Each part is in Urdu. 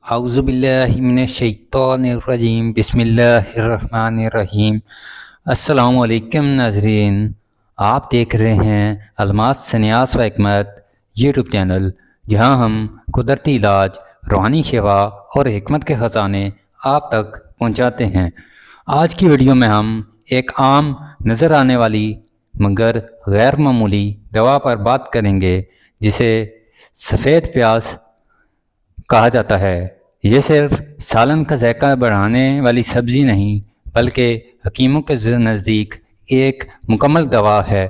اعوذ باللہ من الشیطان الرجیم بسم اللہ الرحمن الرحیم۔ السلام علیکم ناظرین، آپ دیکھ رہے ہیں الماس سنیاس و حکمت یوٹیوب چینل، جہاں ہم قدرتی علاج، روحانی شفا اور حکمت کے خزانے آپ تک پہنچاتے ہیں۔ آج کی ویڈیو میں ہم ایک عام نظر آنے والی مگر غیر معمولی دوا پر بات کریں گے، جسے سفید پیاز کہا جاتا ہے۔ یہ صرف سالن کا ذائقہ بڑھانے والی سبزی نہیں، بلکہ حکیموں کے نزدیک ایک مکمل دوا ہے۔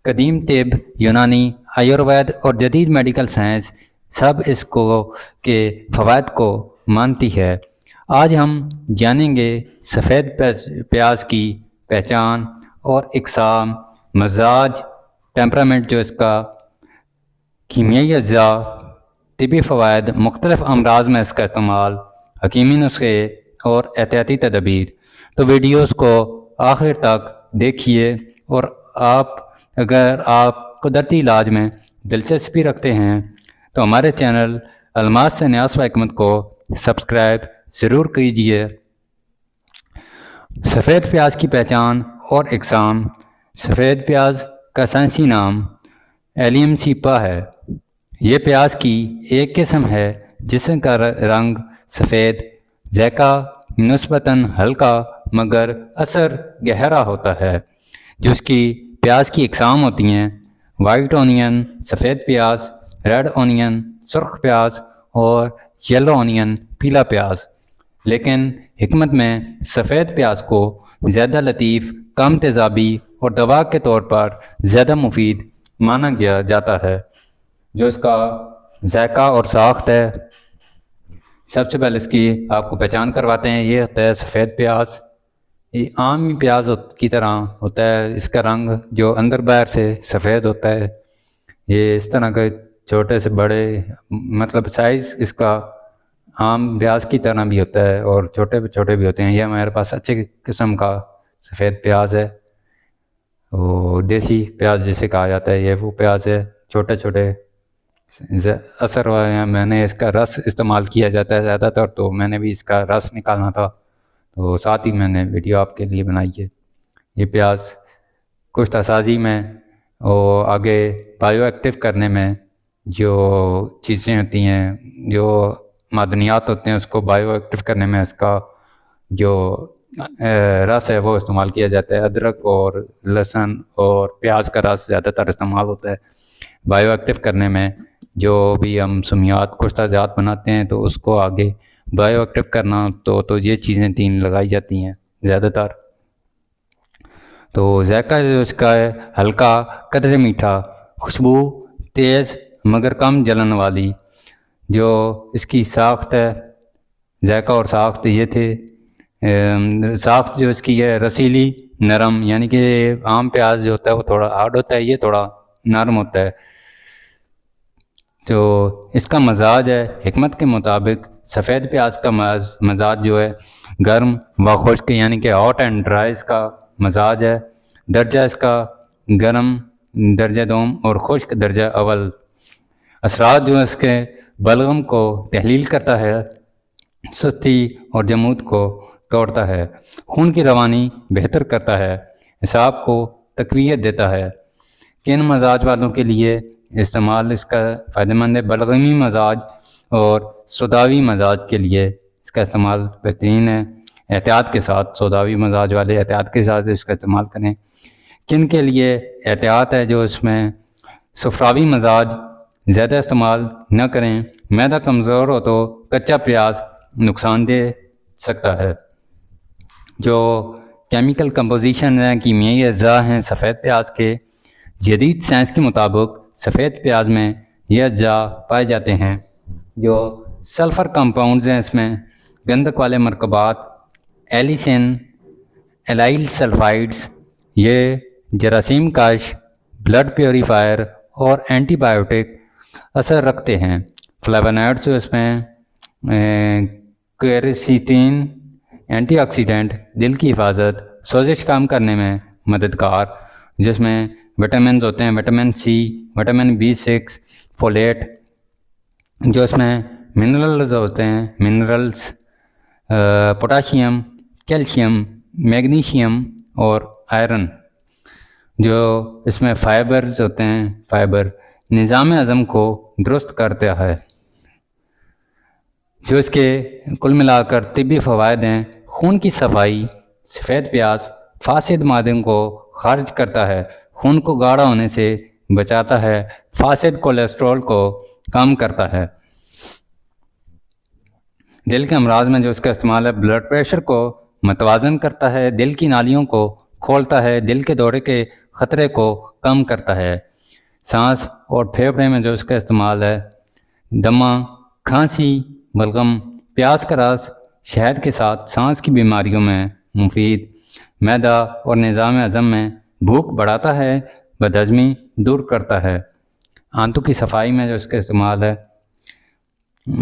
قدیم طب، یونانی، آیوروید اور جدید میڈیکل سائنس سب اس کے فوائد کو مانتی ہے۔ آج ہم جانیں گے سفید پیاز کی پہچان اور اقسام، مزاج، ٹیمپرامنٹ جو اس کا، کیمیائی اجزاء، طبی فوائد، مختلف امراض میں اس کا استعمال، حکیمی نسخے اور احتیاطی تدابیر۔ تو ویڈیوز کو آخر تک دیکھیے، اور اگر آپ قدرتی علاج میں دلچسپی رکھتے ہیں تو ہمارے چینل الماس سنیاس و حکمت کو سبسکرائب ضرور کیجیے۔ سفید پیاز کی پہچان اور اقسام۔ سفید پیاز کا سائنسی نام ایلیم سیپا ہے۔ یہ پیاز کی ایک قسم ہے جس کا رنگ سفید، ذائقہ نسبتاً ہلکا مگر اثر گہرا ہوتا ہے۔ جو اس کی پیاز کی اقسام ہوتی ہیں: وائٹ اونین سفید پیاز، ریڈ اونین سرخ پیاز، اور یلو اونین پیلا پیاز۔ لیکن حکمت میں سفید پیاز کو زیادہ لطیف، کم تیزابی اور دوا کے طور پر زیادہ مفید مانا جاتا ہے۔ جو اس کا ذائقہ اور ساخت ہے، سب سے پہلے اس کی آپ کو پہچان کرواتے ہیں۔ یہ ہوتا ہے سفید پیاز۔ یہ عام پیاز کی طرح ہوتا ہے، اس کا رنگ جو اندر باہر سے سفید ہوتا ہے۔ یہ اس طرح کے چھوٹے سے بڑے، مطلب سائز اس کا عام پیاز کی طرح بھی ہوتا ہے اور چھوٹے چھوٹے بھی ہوتے ہیں۔ یہ ہمارے پاس اچھے قسم کا سفید پیاز ہے، وہ دیسی پیاز جسے کہا جاتا ہے، یہ وہ پیاز ہے، چھوٹے چھوٹے اثر ہوا ہے۔ میں نے اس کا رس استعمال کیا جاتا ہے زیادہ تر، تو میں نے بھی اس کا رس نکالنا تھا، تو ساتھ ہی میں نے ویڈیو آپ کے لیے بنائی ہے۔ یہ پیاز کشتہ سازی میں اور آگے بایو ایکٹیو کرنے میں جو چیزیں ہوتی ہیں، جو معدنیات ہوتے ہیں، اس کو بایو ایکٹیو کرنے میں اس کا جو رس ہے وہ استعمال کیا جاتا ہے۔ ادرک اور لہسن اور پیاز کا رس زیادہ تر استعمال ہوتا ہے بایو ایکٹیو کرنے میں۔ جو بھی ہم سمیات، کشتہ جات بناتے ہیں تو اس کو آگے بایو ایکٹیو کرنا تو یہ چیزیں تین لگائی جاتی ہیں زیادہ تر۔ تو ذائقہ جو اس کا ہے ہلکا، قدرے میٹھا، خوشبو تیز مگر کم جلن والی۔ جو اس کی ساخت ہے، ذائقہ اور ساخت یہ تھے۔ ساخت جو اس کی ہے رسیلی، نرم، یعنی کہ عام پیاز جو ہوتا ہے وہ تھوڑا ہارڈ ہوتا ہے، یہ تھوڑا نرم ہوتا ہے۔ تو اس کا مزاج ہے، حکمت کے مطابق سفید پیاز کا مزاج جو ہے گرم و خشک، یعنی کہ ہاٹ اینڈ ڈرائی اس کا مزاج ہے۔ درجہ اس کا گرم درجہ دوم اور خشک درجہ اول۔ اثرات جو اس کے بلغم کو تحلیل کرتا ہے، سستی اور جمود کو توڑتا ہے، خون کی روانی بہتر کرتا ہے، اعصاب کو تقویت دیتا ہے۔ کن مزاج والوں کے لیے استعمال اس کا فائدہ مند ہے؟ بلغمی مزاج اور سوداوی مزاج کے لیے اس کا استعمال بہترین ہے۔ احتیاط کے ساتھ، سوداوی مزاج والے احتیاط کے ساتھ اس کا استعمال کریں۔ کن کے لیے احتیاط ہے؟ جو اس میں صفراوی مزاج زیادہ استعمال نہ کریں۔ معدہ کمزور ہو تو کچا پیاز نقصان دے سکتا ہے۔ جو کیمیکل کمپوزیشن ہیں، کیمیائی اجزاء ہیں سفید پیاز کے، جدید سائنس کے مطابق سفید پیاز میں یہ اجزاء پائے جاتے ہیں۔ جو سلفر کمپاؤنڈز ہیں اس میں گندک والے مرکبات، ایلیسن، ایلائل سلفائڈز، یہ جراثیم کش، بلڈ پیوریفائر اور اینٹی بائیوٹک اثر رکھتے ہیں۔ فلیونوائڈز جو اس میں کیرسیٹین، اینٹی آکسیڈنٹ، دل کی حفاظت، سوزش کم کرنے میں مددگار، جس میں وٹامنز ہوتے ہیں، وٹامن سی، وٹامن B6، فولیٹ، جو اس میں منرلز ہوتے ہیں، منرلز پوٹاشیم، کیلشیم، میگنیشیم اور آئرن. جو اس میں فائبرز ہوتے ہیں، فائبر نظام ہضم کو درست کرتا ہے. جو اس کے کل ملا کر طبی فوائد ہیں: خون کی صفائی، سفید پیاز فاسد مادوں کو خارج کرتا ہے، خون کو گاڑھا ہونے سے بچاتا ہے، فاسد کولیسٹرول کو کم کرتا ہے. دل کے امراض میں جو اس کا استعمال ہے، بلڈ پریشر کو متوازن کرتا ہے، دل کی نالیوں کو کھولتا ہے، دل کے دورے کے خطرے کو کم کرتا ہے. سانس اور پھیپھڑے میں جو اس کا استعمال ہے، دمہ، کھانسی، بلغم، پیاز کا رس شہد کے ساتھ سانس کی بیماریوں میں مفید. معدہ اور نظام ہضم میں بھوک بڑھاتا ہے، بدہضمی دور کرتا ہے. آنتوں کی صفائی میں جو اس کا استعمال ہے،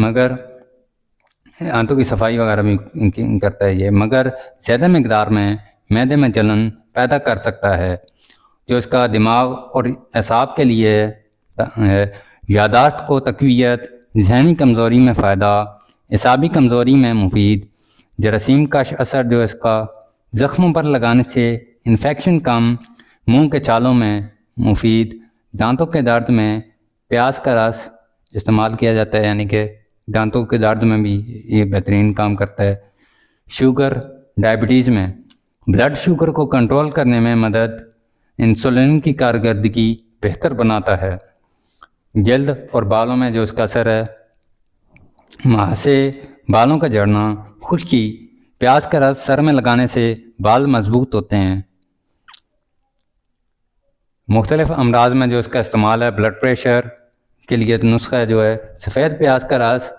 مگر آنتوں کی صفائی وغیرہ بھی کرتا ہے یہ، مگر زیادہ مقدار میں معدے میں جلن پیدا کر سکتا ہے. جو اس کا دماغ اور اعصاب کے لیے ہے، یادداشت کو تقویت، ذہنی کمزوری میں فائدہ، اعصابی کمزوری میں مفید. جراثیم کش اثر جو اس کا زخموں پر لگانے سے انفیکشن کم، منہ کے چھالوں میں مفید. دانتوں کے درد میں پیاز کا رس استعمال کیا جاتا ہے، یعنی کہ دانتوں کے درد میں بھی یہ بہترین کام کرتا ہے. شوگر، ڈائبٹیز میں بلڈ شوگر کو کنٹرول کرنے میں مدد، انسولین کی کارکردگی بہتر بناتا ہے. جلد اور بالوں میں جو اس کا اثر ہے، مہاسے، بالوں کا جھڑنا، خشکی، پیاز کا رس سر میں لگانے سے بال مضبوط ہوتے ہیں. مختلف امراض میں جو اس کا استعمال ہے، بلڈ پریشر کے لیے نسخہ جو ہے، سفید پیاز کا رس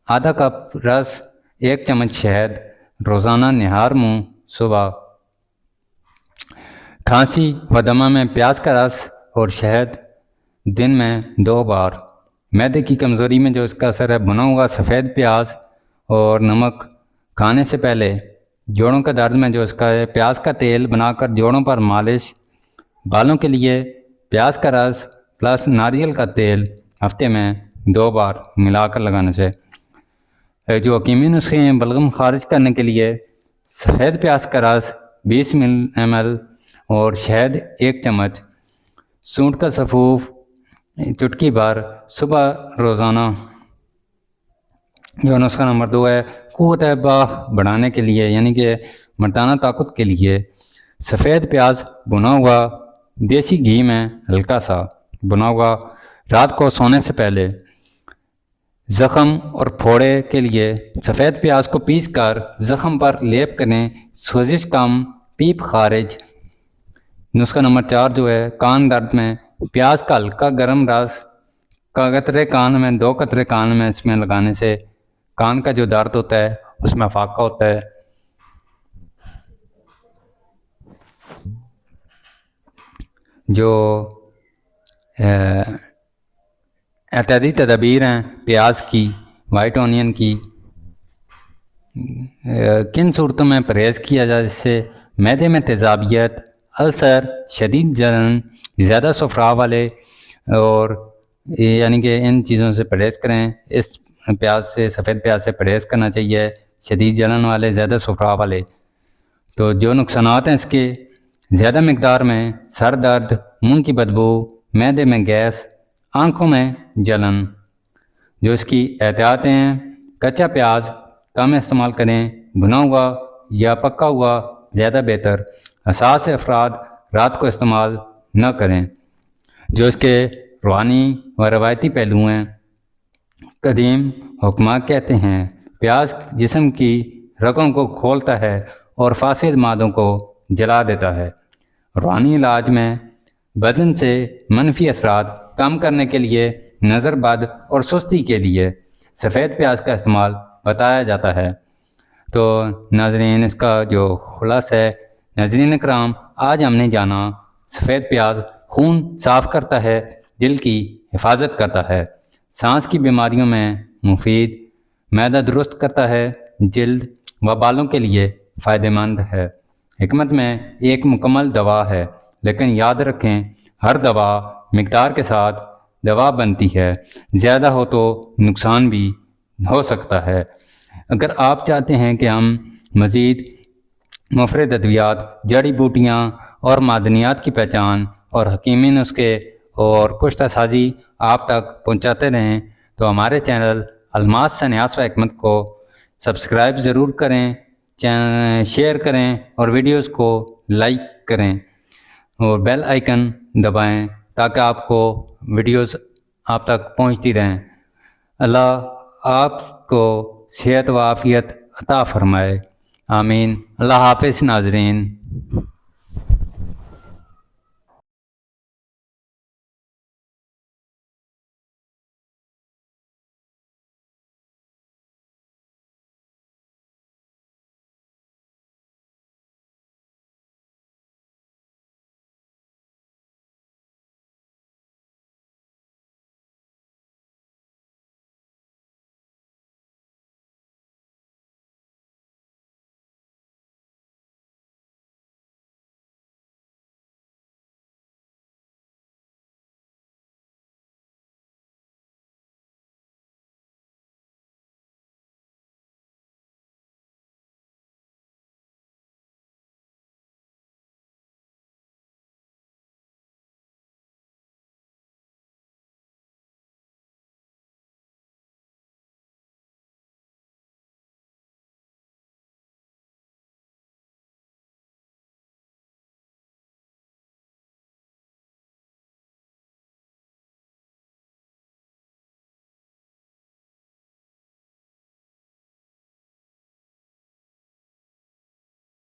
آدھا کپ رس، 1 چمچ شہد، روزانہ نہار منہ صبح. کھانسی و دمہ میں پیاز کا رس اور شہد دن میں 2 بار. معدے کی کمزوری میں جو اس کا اثر ہے، بنا ہوا سفید پیاز اور نمک کھانے سے پہلے. جوڑوں کا درد میں جو اس کا ہے، پیاز کا تیل بنا کر جوڑوں پر مالش. بالوں کے لیے پیاز کا رس پلس ناریل کا تیل ہفتے میں 2 بار ملا کر لگانے سے. جو حکیمی نسخے ہیں، بلغم خارج کرنے کے لیے سفید پیاز کا رس 20 ml اور شہد 1 چمچ، سونٹ کا سفوف چٹکی بھر صبح روزانہ. جو نسخہ نمبر 2 ہے، قوت باہ بڑھانے کے لیے، یعنی کہ مردانہ طاقت کے لیے سفید پیاز بنا ہوا دیسی گھی میں ہلکا سا بنا ہوا رات کو سونے سے پہلے. زخم اور پھوڑے کے لیے سفید پیاز کو پیس کر زخم پر لیپ کریں، سوزش کم، پیپ خارج. نسخہ نمبر 4 جو ہے، کان درد میں پیاز کا ہلکا گرم رس قطرے کان میں 2 قطرے کان میں اس میں لگانے سے کان کا جو درد ہوتا ہے اس میں افاقہ ہوتا ہے. جو احتیاطی تدابیر ہیں پیاز کی، وائٹ اونین کی، کن صورتوں میں پرہیز کیا جائے جس سے معدے میں تیزابیت، السر، شدید جلن، زیادہ صفرا والے، اور یعنی کہ ان چیزوں سے پرہیز کریں. اس پیاز سے، سفید پیاز سے پرہیز کرنا چاہیے، شدید جلن والے، زیادہ صفرا والے. تو جو نقصانات ہیں اس کے، زیادہ مقدار میں سر درد، منہ کی بدبو، معدے میں گیس، آنکھوں میں جلن. جو اس کی احتیاطیں ہیں، کچا پیاز کم استعمال کریں، بھنا ہوا یا پکا ہوا زیادہ بہتر. حساس افراد رات کو استعمال نہ کریں. جو اس کے روحانی و روایتی پہلو ہیں، قدیم حکماء کہتے ہیں پیاز جسم کی رگوں کو کھولتا ہے اور فاسد مادوں کو جلا دیتا ہے. روحانی علاج میں بدن سے منفی اثرات کم کرنے کے لیے، نظر بد اور سستی کے لیے سفید پیاز کا استعمال بتایا جاتا ہے. تو ناظرین، اس کا جو خلاصہ ہے، ناظرین اکرام، آج ہم نے جانا سفید پیاز خون صاف کرتا ہے، دل کی حفاظت کرتا ہے، سانس کی بیماریوں میں مفید، معدہ درست کرتا ہے، جلد و بالوں کے لیے فائدہ مند ہے. حکمت میں ایک مکمل دوا ہے، لیکن یاد رکھیں ہر دوا مقدار کے ساتھ دوا بنتی ہے، زیادہ ہو تو نقصان بھی ہو سکتا ہے۔ اگر آپ چاہتے ہیں کہ ہم مزید مفرد ادویات، جڑی بوٹیاں اور معدنیات کی پہچان اور حکیمی نسخے اور کشتہ سازی آپ تک پہنچاتے رہیں تو ہمارے چینل الماس سنیاس و حکمت کو سبسکرائب ضرور کریں، شیئر کریں اور ویڈیوز کو لائک کریں اور بیل آئیکن دبائیں تاکہ آپ کو ویڈیوز آپ تک پہنچتی رہیں۔ اللہ آپ کو صحت و عافیت عطا فرمائے، آمین۔ اللہ حافظ ناظرین۔